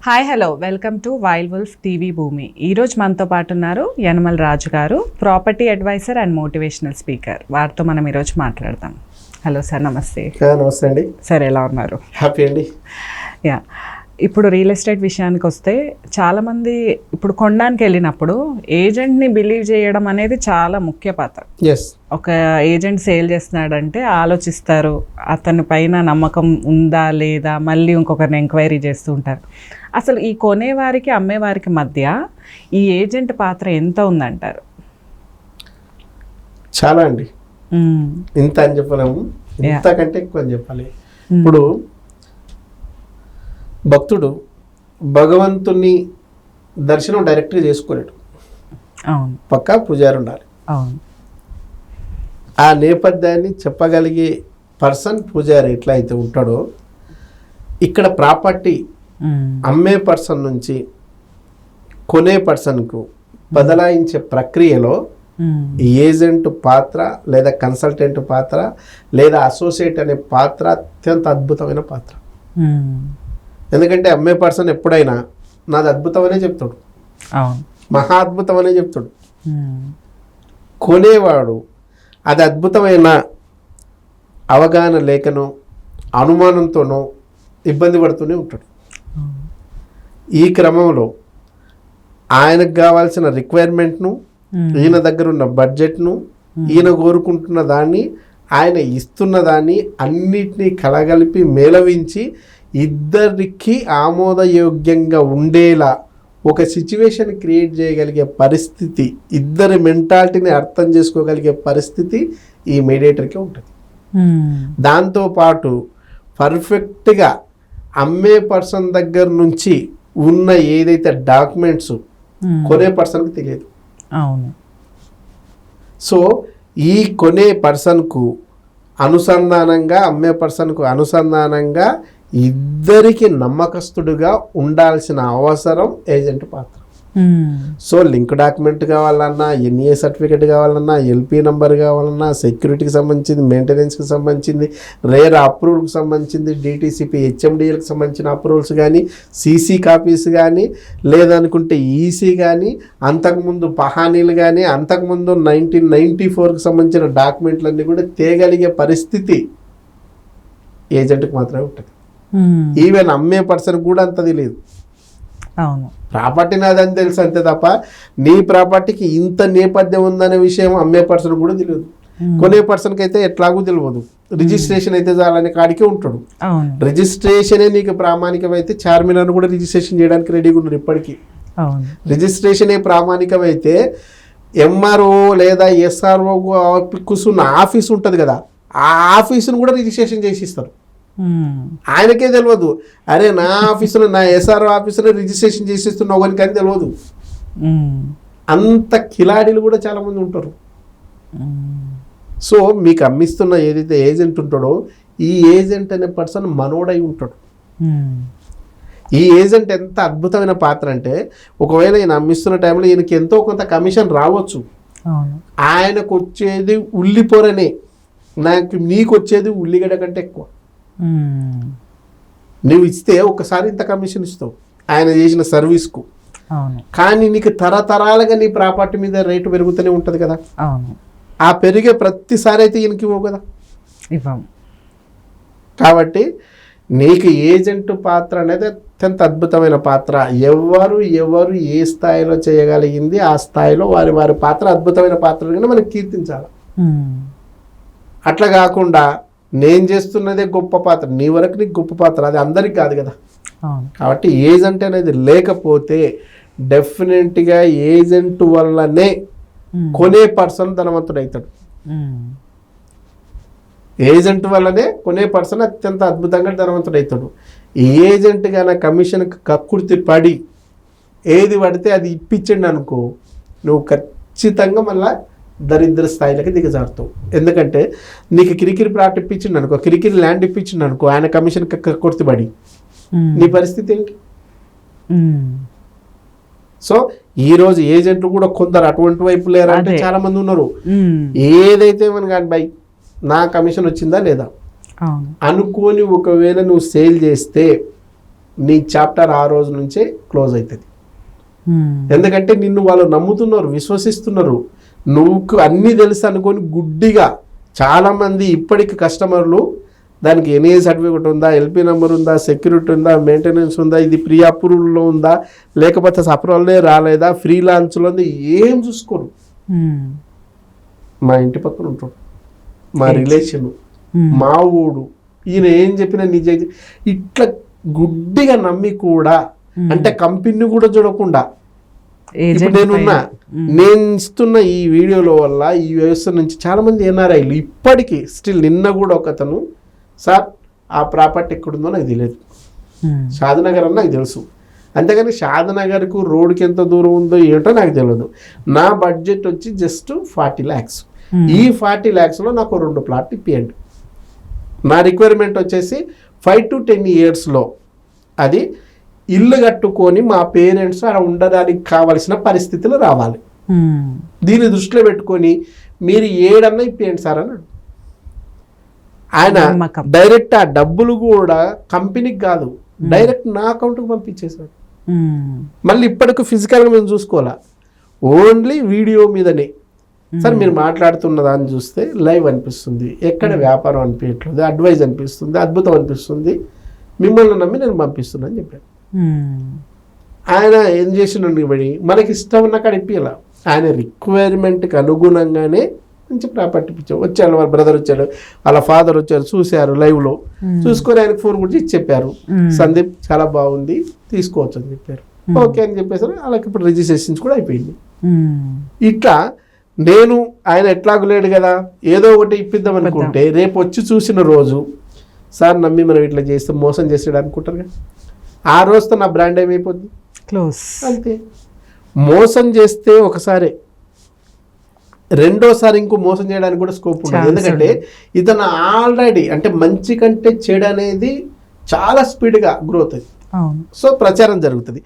Hi hello welcome to wild wolf TV Bhoomi. ఈరోజు మనతో పాటు ఉన్నారు Yanamala Raju garu, property adviser and motivational speaker. వారితో మనం ఈరోజు మాట్లాడదాం. హలో సార్, నమస్తే. నమస్తే అండి. సార్, ఎలా ఉన్నారు? హ్యాపీ అండి. యా, ఇప్పుడు రియల్ ఎస్టేట్ విషయానికి వస్తే చాలామంది ఇప్పుడు కొనడానికి వెళ్ళినప్పుడు ఏజెంట్ని బిలీవ్ చేయడం అనేది చాలా ముఖ్య పాత్ర. ఒక ఏజెంట్ సేల్ చేస్తున్నాడంటే ఆలోచిస్తారు, అతని పైన నమ్మకం ఉందా లేదా, మళ్ళీ ఇంకొకరిని ఎంక్వైరీ చేస్తూ ఉంటారు. అసలు ఈ కొనేవారికి అమ్మేవారికి మధ్య ఈ ఏజెంట్ పాత్ర ఎంత ఉందంటారు? చాలా అండి. ఇంత అని చెప్పలేము, ఇంతకంటే ఎక్కువ అని చెప్పాలి. ఇప్పుడు భక్తుడు భగవంతుని దర్శనం డైరెక్ట్గా చేసుకోలేడు. అవును, పక్కా పూజారి ఉండాలి. అవును, ఆ నేపథ్యాన్ని చెప్పగలిగే పర్సన్ పూజారి ఎట్లా అయితే ఉంటాడో, ఇక్కడ ప్రాపర్టీ అమ్మే పర్సన్ నుంచి కొనే పర్సన్కు బదలాయించే ప్రక్రియలో ఏజెంట్ పాత్ర లేదా కన్సల్టెంట్ పాత్ర లేదా అసోసియేట్ అనే పాత్ర అత్యంత అద్భుతమైన పాత్ర. ఎందుకంటే అమ్మే పర్సన్ ఎప్పుడైనా నాది అద్భుతమనే చెప్తాడు, మహా అద్భుతమనే చెప్తాడు. కొనేవాడు అది అద్భుతమైన అవగాహన లేకనో అనుమానంతోనో ఇబ్బంది పడుతూనే ఉంటాడు. ఈ క్రమంలో ఆయనకు కావాల్సిన రిక్వైర్మెంట్ను, ఈయన దగ్గర ఉన్న బడ్జెట్ను, ఈయన కోరుకుంటున్న దాన్ని, ఆయన ఇస్తున్న దాన్ని అన్నిటినీ కలగలిపి మేళవించి ఇద్దరికి ఆమోదయోగ్యంగా ఉండేలా ఒక సిచ్యువేషన్ క్రియేట్ చేయగలిగే పరిస్థితి, ఇద్దరి మెంటాలిటీని అర్థం చేసుకోగలిగే పరిస్థితి ఈ మీడియేటర్కి ఉంటుంది. దాంతోపాటు పర్ఫెక్ట్గా అమ్మే పర్సన్ దగ్గర నుంచి ఉన్న ఏదైతే డాక్యుమెంట్స్ కొనే పర్సన్కి తెలియదు. అవును. సో ఈ కొనే పర్సన్కు అనుసంధానంగా, అమ్మే పర్సన్కు అనుసంధానంగా ఇద్దరికి నమ్మకస్తుడుగా ఉండాల్సిన అవసరం ఏజెంట్ పాత్ర. సో లింక్ డాక్యుమెంట్ కావాలన్నా, ఎన్ఏ సర్టిఫికేట్ కావాలన్నా, ఎల్పి నంబర్ కావాలన్నా, సెక్యూరిటీకి సంబంధించింది, మెయింటెనెన్స్కి సంబంధించింది, రేర్ అప్రూవల్కి సంబంధించింది, డిటిసిపి హెచ్ఎండిఎల్కి సంబంధించిన అప్రూవల్స్ కానీ, సీసీ కాపీస్ కానీ, లేదనుకుంటే ఈసీ కానీ, అంతకుముందు పహానీలు కానీ, అంతకుముందు 1994కి సంబంధించిన డాక్యుమెంట్లన్నీ కూడా తేగలిగే పరిస్థితి ఏజెంట్కి మాత్రమే ఉంటుంది. ఈవెన్ అమ్మే పర్సన్ కూడా అంత తెలియదు. అవును, ప్రాపర్టీ నాదని తెలుసు అంతే తప్ప నీ ప్రాపర్టీకి ఇంత నేపథ్యం ఉందనే విషయం అమ్మే పర్సన్ కూడా తెలియదు. కొనే పర్సన్కి అయితే ఎట్లాగూ తెలియదు. రిజిస్ట్రేషన్ అయితే చాలని కాడికే ఉంటాడు. రిజిస్ట్రేషనే నీకు ప్రామాణికమైతే చార్మినార్ కూడా రిజిస్ట్రేషన్ చేయడానికి రెడీగా ఉన్నారు ఇప్పటికీ. రిజిస్ట్రేషనే ప్రామాణికమైతే ఎంఆర్ఓ లేదా ఎస్ఆర్ఓ కూర్చున్న ఆఫీస్ ఉంటుంది కదా, ఆ ఆఫీసును కూడా రిజిస్ట్రేషన్ చేసి ఇస్తారు. ఆయనకే తెలియదు, అరే నా ఆఫీసులో, నా ఎస్ఆర్ఓ ఆఫీసులో రిజిస్ట్రేషన్ చేసిస్తున్నావు అని కానీ తెలియదు. అంత కిలాడీలు కూడా చాలామంది ఉంటారు. సో మీకు అమ్మిస్తున్న ఏదైతే ఏజెంట్ ఉంటాడో, ఈ ఏజెంట్ అనే పర్సన్ మనోడై ఉంటాడు. ఈ ఏజెంట్ ఎంత అద్భుతమైన పాత్ర అంటే, ఒకవేళ ఈయన అమ్మిస్తున్న టైంలో ఈయనకి ఎంతో కొంత కమిషన్ రావచ్చు. ఆయనకు వచ్చేది ఉల్లిపొరనే, నీకు వచ్చేది ఉల్లిగడ్డ కంటే ఎక్కువ. నువ్వు ఇస్తే ఒకసారి ఇంత కమిషన్ ఇస్తావు ఆయన చేసిన సర్వీస్కు. కానీ నీకు తరతరాలుగా నీ ప్రాపర్టీ మీద రేటు పెరుగుతూనే ఉంటుంది కదా. ఆ పెరిగే ప్రతిసారి అయితే ఈయనకి ఇవ్వవు కదా. కాబట్టి నీకు ఏజెంట్ పాత్ర అనేది అత్యంత అద్భుతమైన పాత్ర. ఎవరు ఏ స్థాయిలో చేయగలిగింది ఆ స్థాయిలో వారి పాత్ర అద్భుతమైన పాత్రగా మనం కీర్తించాలి. అట్లా కాకుండా నేను చేస్తున్నదే గొప్ప పాత్ర, నీ వరకు నీకు గొప్ప పాత్ర, అది అందరికి కాదు కదా. కాబట్టి ఏజెంట్ అనేది లేకపోతే డెఫినెట్గా ఏజెంట్ వల్లనే కొనే పర్సన్ ధనవంతుడు అవుతాడు. ఏజెంట్ వల్లనే కొనే పర్సన్ అత్యంత అద్భుతంగా ధనవంతుడు అవుతాడు. ఏజెంట్ కానీ కమిషన్కి కక్కుర్తి పడి ఏది పడితే అది ఇప్పించండి అనుకో, నువ్వు ఖచ్చితంగా మళ్ళీ దరిద్ర స్థాయిలకి దిగజారుతావు. ఎందుకంటే నీకు కిరికిరి ప్లాట్ ఇప్పించిండు అనుకో, కిరికిరి ల్యాండ్ ఇప్పించిండు అనుకో, ఆయన కమిషన్ కొడుతుబడి నీ పరిస్థితి ఏంటి? సో ఈరోజు ఏజెంట్లు కూడా కొందరు అటువంటి వైపు లేరంటే చాలా మంది ఉన్నారు. ఏదైతే మన కానీ బై నా కమిషన్ వచ్చిందా లేదా అనుకోని ఒకవేళ నువ్వు సేల్ చేస్తే నీ చాప్టర్ ఆ రోజు నుంచే క్లోజ్ అవుతుంది. ఎందుకంటే నిన్ను వాళ్ళు నమ్ముతున్నారు, విశ్వసిస్తున్నారు. నువ్వు అన్నీ తెలుసు అనుకొని గుడ్డిగా చాలామంది ఇప్పటికి కస్టమర్లు దానికి ఎన్ఏ సర్టిఫికేట్ ఉందా, ఎల్పి నెంబర్ ఉందా, సెక్యూరిటీ ఉందా, మెయింటెనెన్స్ ఉందా, ఇది ప్రీ అప్రూవల్లో ఉందా, లేకపోతే అప్రూవల్లే రాలేదా, ఫ్రీ లాంచ్లో ఉంది, ఏం చూసుకోరు. మా ఇంటి పక్కన ఉంటాడు, మా రిలేషను, మా ఊడు, ఈయన ఏం చెప్పినా నిజం ఇట్లా గుడ్డిగా నమ్మి కూడా, అంటే కంపెనీ కూడా చూడకుండా ఇప్పుడు నేను ఇస్తున్న ఈ వీడియోల వల్ల ఈ వ్యవస్థ నుంచి చాలా మంది ఎన్ఆర్ఐలు ఇప్పటికీ స్టిల్, నిన్న కూడా ఒకతను, సార్ ఆ ప్రాపర్టీ ఎక్కడుందో నాకు తెలియదు, షాద్నగర్ అని నాకు తెలుసు, అంతేగాని షాద్నగర్కు రోడ్డుకి ఎంత దూరం ఉందో ఏంటో నాకు తెలియదు. నా బడ్జెట్ వచ్చి జస్ట్ 40 lakhs. ఈ 40 lakhsలో నాకు 2 ప్లాట్లు ఇప్పియండి. నా రిక్వైర్మెంట్ వచ్చేసి 5 to 10 yearsలో అది ఇల్లు కట్టుకొని మా పేరెంట్స్ అలా ఉండడానికి కావలసిన పరిస్థితులు రావాలి. దీన్ని దృష్టిలో పెట్టుకొని మీరు ఏడన్నా ఇప్పియండి సార్ అన్నాడు. ఆయన డైరెక్ట్ ఆ డబ్బులు కూడా కంపెనీకి కాదు, డైరెక్ట్ నా అకౌంట్కి పంపించేశాడు. మళ్ళీ ఇప్పటికి ఫిజికల్గా మేము చూసుకోవాలా, ఓన్లీ వీడియో మీదనే. సార్ మీరు మాట్లాడుతున్న దాన్ని చూస్తే లైవ్ అనిపిస్తుంది, ఎక్కడ వ్యాపారం అనిపించట్లేదు, అడ్వైజ్ అనిపిస్తుంది, అద్భుతం అనిపిస్తుంది, మిమ్మల్ని నమ్మి నేను పంపిస్తున్నాను అని చెప్పాను. ఆయన ఏం చేసినండి బడి మనకి ఇష్టం ఉన్న కాడ ఇప్పియాల, ఆయన రిక్వైర్మెంట్కి అనుగుణంగానే మంచి ప్రాపర్టీ ఇప్పించారు. వచ్చారు, వాళ్ళ బ్రదర్ వచ్చారు, వాళ్ళ ఫాదర్ వచ్చారు, చూశారు లైవ్లో, చూసుకొని ఆయనకు ఫోన్ కూడా ఇచ్చి చెప్పారు, సందీప్ చాలా బాగుంది తీసుకోవచ్చు అని చెప్పారు. ఓకే అని చెప్పేసారు. వాళ్ళకి ఇప్పుడు రిజిస్ట్రేషన్స్ కూడా అయిపోయింది. ఇట్లా నేను ఆయన ఎట్లాగూ లేడు కదా, ఏదో ఒకటి ఇప్పిద్దాం అనుకుంటే రేపు వచ్చి చూసిన రోజు సార్ నమ్మి మనం ఇట్లా చేస్తే మోసం చేసాడు అనుకుంటారు కదా, ఆ రోజుతో నా బ్రాండ్ ఏమైపోద్ది, క్లోజ్. అంతే. మోసం చేస్తే ఒకసారి, రెండోసారి ఇంకో మోసం చేయడానికి కూడా స్కోప్ ఉంటుంది. ఎందుకంటే ఇతను ఆల్రెడీ అంటే మంచి కంటే చెడు అనేది చాలా స్పీడ్గా గ్రోత్ అవుతుంది. సో ప్రచారం జరుగుతుంది.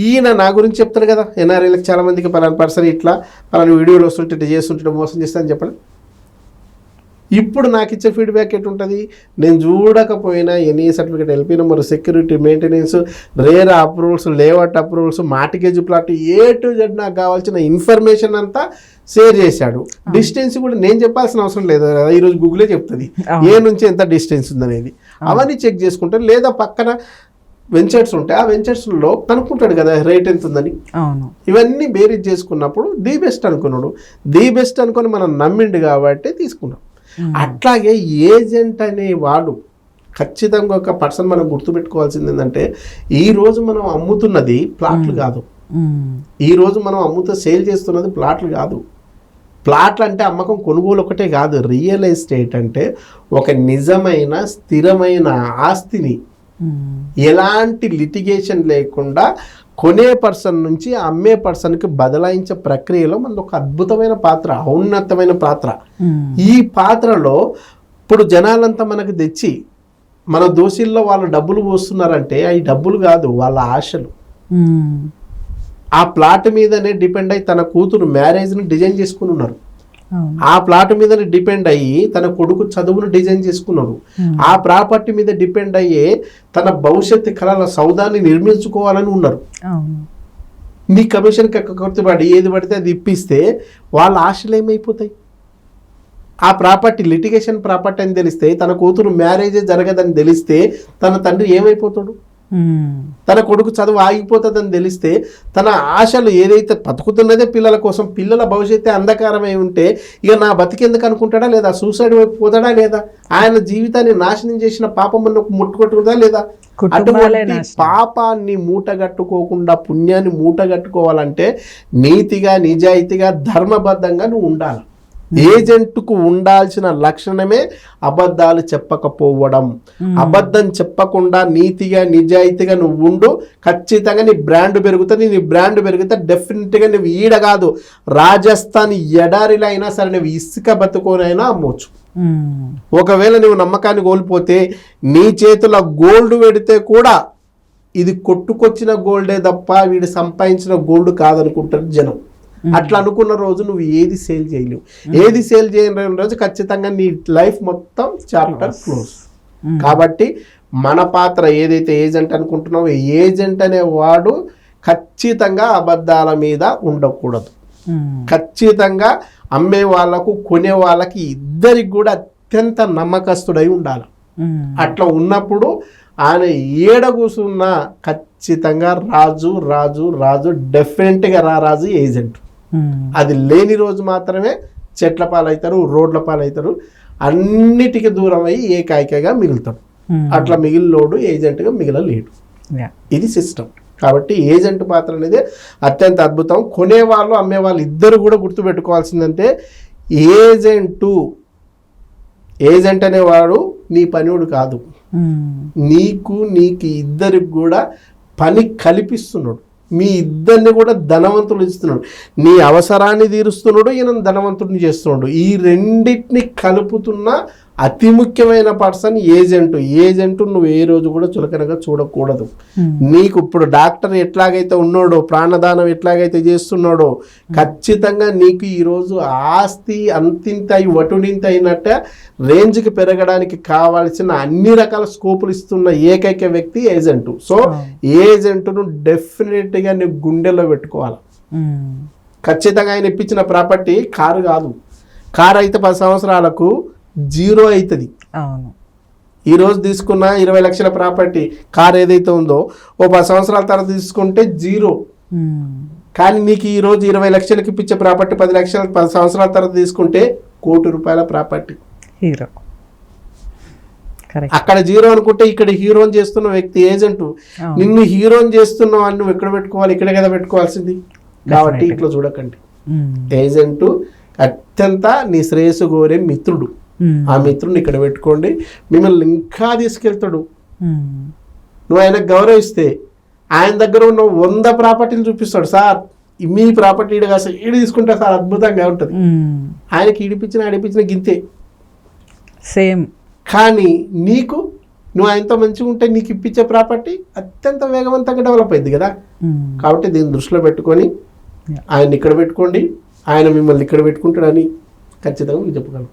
ఈయన నా గురించి చెప్తారు కదా, ఎన్ఆర్ఐలకు చాలా మందికి పలానా పర్సన్ ఇట్లా పలానా వీడియోలు వస్తుంటే ఇట్లా చేస్తుంటే మోసం చేస్తానని చెప్పండి. ఇప్పుడు నాకు ఇచ్చే ఫీడ్బ్యాక్ ఎటుంటుంది, నేను చూడకపోయినా NA certificate, LP number, security, maintenance, RERA approvals, layout approvals, mortgage plot, A to Z నాకు కావాల్సిన ఇన్ఫర్మేషన్ అంతా షేర్ చేశాడు. డిస్టెన్స్ కూడా నేను చెప్పాల్సిన అవసరం లేదు కదా, ఈరోజు గూగులే చెప్తుంది ఏ నుంచి ఎంత డిస్టెన్స్ ఉందనేది. అవన్నీ చెక్ చేసుకుంటాడు. లేదా పక్కన వెంచర్స్ ఉంటాయి, ఆ వెంచర్స్లో కనుక్కుంటాడు కదా రేట్ ఎంత ఉందని. ఇవన్నీ బేరీజ్ చేసుకున్నప్పుడు ది బెస్ట్ అనుకున్నాడు. ది బెస్ట్ అనుకుని మనం నమ్మిండు కాబట్టి తీసుకున్నాం. అట్లాగే ఏజెంట్ అనేవాడు ఖచ్చితంగా ఒక పర్సన్ మనం గుర్తుపెట్టుకోవాల్సింది ఏంటంటే, ఈరోజు మనం అమ్ముతున్నది ప్లాట్లు కాదు, ఈరోజు మనం సేల్ చేస్తున్నది ప్లాట్లు కాదు. ప్లాట్లు అంటే అమ్మకం కొనుగోలు ఒకటే కాదు. రియల్ ఎస్టేట్ అంటే ఒక నిజమైన స్థిరమైన ఆస్తిని ఎలాంటి లిటిగేషన్ లేకుండా కొనే పర్సన్ నుంచి అమ్మే పర్సన్కి బదలాయించే ప్రక్రియలో మనది ఒక అద్భుతమైన పాత్ర, ఔన్నతమైన పాత్ర. ఈ పాత్రలో ఇప్పుడు జనాలంతా మనకు తెచ్చి మన దోషుల్లో వాళ్ళు డబ్బులు పోస్తున్నారంటే అవి డబ్బులు కాదు, వాళ్ళ ఆశలు. ఆ ప్లాట్ మీదనే డిపెండ్ అయ్యి తన కూతురు మ్యారేజ్ని డిజైన్ చేసుకుని ఉన్నారు, ఆ ప్లాట్ మీదనే డిపెండ్ అయ్యి తన కొడుకు చదువును డిజైన్ చేసుకున్నారు, ఆ ప్రాపర్టీ మీద డిపెండ్ అయ్యే తన భవిష్యత్తు కళల సౌదాన్ని నిర్మించుకోవాలని ఉన్నారు. నీ కమిషన్కి కట్టుబడి ఏది పడితే అది ఇప్పిస్తే వాళ్ళ ఆశలు ఏమైపోతాయి? ఆ ప్రాపర్టీ లిటిగేషన్ ప్రాపర్టీ అని తెలిస్తే, తన కూతురు మ్యారేజే జరగదని తెలిస్తే తన తండ్రి ఏమైపోతాడు? తన కొడుకు చదువు ఆగిపోతుందని తెలిస్తే తన ఆశలు ఏదైతే బతుకుతున్నదే పిల్లల కోసం, పిల్లల భవిష్యత్తే అంధకారమై ఉంటే ఇక నా బతికెందుకు అనుకుంటాడా లేదా? సూసైడ్ వైపు పోతాడా లేదా? ఆయన జీవితాన్ని నాశనం చేసిన పాపం ముట్టుకొట్టుకుందా లేదా? అటువంటి పాపాన్ని మూటగట్టుకోకుండా పుణ్యాన్ని మూటగట్టుకోవాలంటే నీతిగా, నిజాయితీగా, ధర్మబద్ధంగా నువ్వు ఉండాలి. ఏజెంట్కు ఉండాల్సిన లక్షణమే అబద్ధాలు చెప్పకపోవడం. అబద్ధం చెప్పకుండా నీతిగా, నిజాయితీగా నువ్వు ఉండు, ఖచ్చితంగా నీ బ్రాండ్ పెరుగుతుంది. నీ బ్రాండ్ పెరిగితే డెఫినెట్గా నువ్వు ఈడ కాదు, రాజస్థాన్ ఎడారిలో అయినా సరే నువ్వు ఇసుక బతుకోనైనా అమ్మవచ్చు. ఒకవేళ నువ్వు నమ్మకాన్ని కోల్పోతే నీ చేతిలో గోల్డ్ పెడితే కూడా ఇది కొట్టుకొచ్చిన గోల్డే తప్ప వీడు సంపాదించిన గోల్డ్ కాదనుకుంటారు జనం. అట్లా అనుకున్న రోజు నువ్వు ఏది సేల్ చేయలేవు. ఏది సేల్ చేయని రోజు ఖచ్చితంగా నీ లైఫ్ మొత్తం చాప్టర్ క్లోజ్. కాబట్టి మన పాత్ర ఏదైతే ఏజెంట్ అనుకుంటున్నామో ఏజెంట్ అనేవాడు ఖచ్చితంగా అబద్ధాల మీద ఉండకూడదు. ఖచ్చితంగా అమ్మే వాళ్ళకు కొనే వాళ్ళకి ఇద్దరికి కూడా అత్యంత నమ్మకస్తుడై ఉండాలి. అట్లా ఉన్నప్పుడు ఆయన ఏడ కూసున్నా ఖచ్చితంగా రాజు రాజు రాజు డెఫినెట్గా రాజు ఏజెంట్. అది లేని రోజు మాత్రమే చెట్ల పాలవుతారు, రోడ్ల పాలవుతారు, అన్నిటికీ దూరం అయ్యి ఏకాయికగా మిగులుతాడు. అట్లా మిగిలినోడు ఏజెంట్గా మిగలలేడు. ఇది సిస్టమ్. కాబట్టి ఏజెంట్ పాత్ర అనేది అత్యంత అద్భుతం. కొనేవాళ్ళు అమ్మేవాళ్ళు ఇద్దరు కూడా గుర్తుపెట్టుకోవాల్సిందంటే ఏజెంట్ అనేవాడు నీ పనివాడు కాదు, నీకు ఇద్దరికి కూడా పని కల్పిస్తున్నాడు. మీ ఇద్దరిని కూడా ధనవంతులు ఇస్తున్నాడు. నీ అవసరాన్ని తీరుస్తున్నాడు, ఈయన ధనవంతుడిని చేస్తున్నాడు. ఈ రెండింటిని కలుపుతున్న అతి ముఖ్యమైన పర్సన్ ఏజెంట్ నువ్వు ఏ రోజు కూడా చులకనగా చూడకూడదు. నీకు ఇప్పుడు డాక్టర్ ఎట్లాగైతే ఉన్నాడో, ప్రాణదానం ఎట్లాగైతే చేస్తున్నాడో, ఖచ్చితంగా నీకు ఈరోజు ఆస్తి అంతింత వటుడింత అయినట్టే రేంజ్కి పెరగడానికి కావాల్సిన అన్ని రకాల స్కోపులు ఇస్తున్న ఏకైక వ్యక్తి ఏజెంట్. సో ఏజెంట్ను డెఫినెట్గా నీ గుండెల్లో పెట్టుకోవాలి. ఖచ్చితంగా ఆయన ఇప్పించిన ప్రాపర్టీ కారు కాదు. కారు అయితే 10 సంవత్సరాలకు 0 అవుతుంది. ఈరోజు తీసుకున్న 20 లక్షల ప్రాపర్టీ కార్ ఏదైతే ఉందో ఓ 10 సంవత్సరాల తర్వాత తీసుకుంటే 0. కానీ నీకు ఈరోజు 20 లక్షలకి ఇప్పించే ప్రాపర్టీ 10 లక్షల 10 సంవత్సరాల తర్వాత తీసుకుంటే ₹1,00,00,000 ప్రాపర్టీ. హీరో అక్కడ 0 అనుకుంటే ఇక్కడ హీరోని చేస్తున్న వ్యక్తి ఏజెంట్. నిన్ను హీరోని చేస్తున్నావు అని నువ్వు ఎక్కడ పెట్టుకోవాలి? ఇక్కడే కదా పెట్టుకోవాల్సింది. కాబట్టి ఇట్లా చూడకండి. ఏజెంట్ అత్యంత నీ శ్రేయస్సు కోరే మిత్రుడు. ఆ మిత్రుడిని ఇక్కడ పెట్టుకోండి. మిమ్మల్ని ఇంకా తీసుకెళ్తాడు. నువ్వు ఆయనకు గౌరవిస్తే ఆయన దగ్గర ఉన్న 100 ప్రాపర్టీలు చూపిస్తాడు. సార్ మీ ప్రాపర్టీ ఈడు కాదు, ఈడు తీసుకుంటే సార్ అద్భుతంగా ఉంటుంది. ఆయనకి ఆడిపించిన గింతే సేమ్. కానీ నువ్వు ఆయనతో మంచిగా ఉంటే నీకు ఇప్పించే ప్రాపర్టీ అత్యంత వేగవంతంగా డెవలప్ అయింది కదా. కాబట్టి దీన్ని దృష్టిలో పెట్టుకొని ఆయన ఇక్కడ పెట్టుకోండి, ఆయన మిమ్మల్ని ఇక్కడ పెట్టుకుంటాడని ఖచ్చితంగా మీకు చెప్పగలను.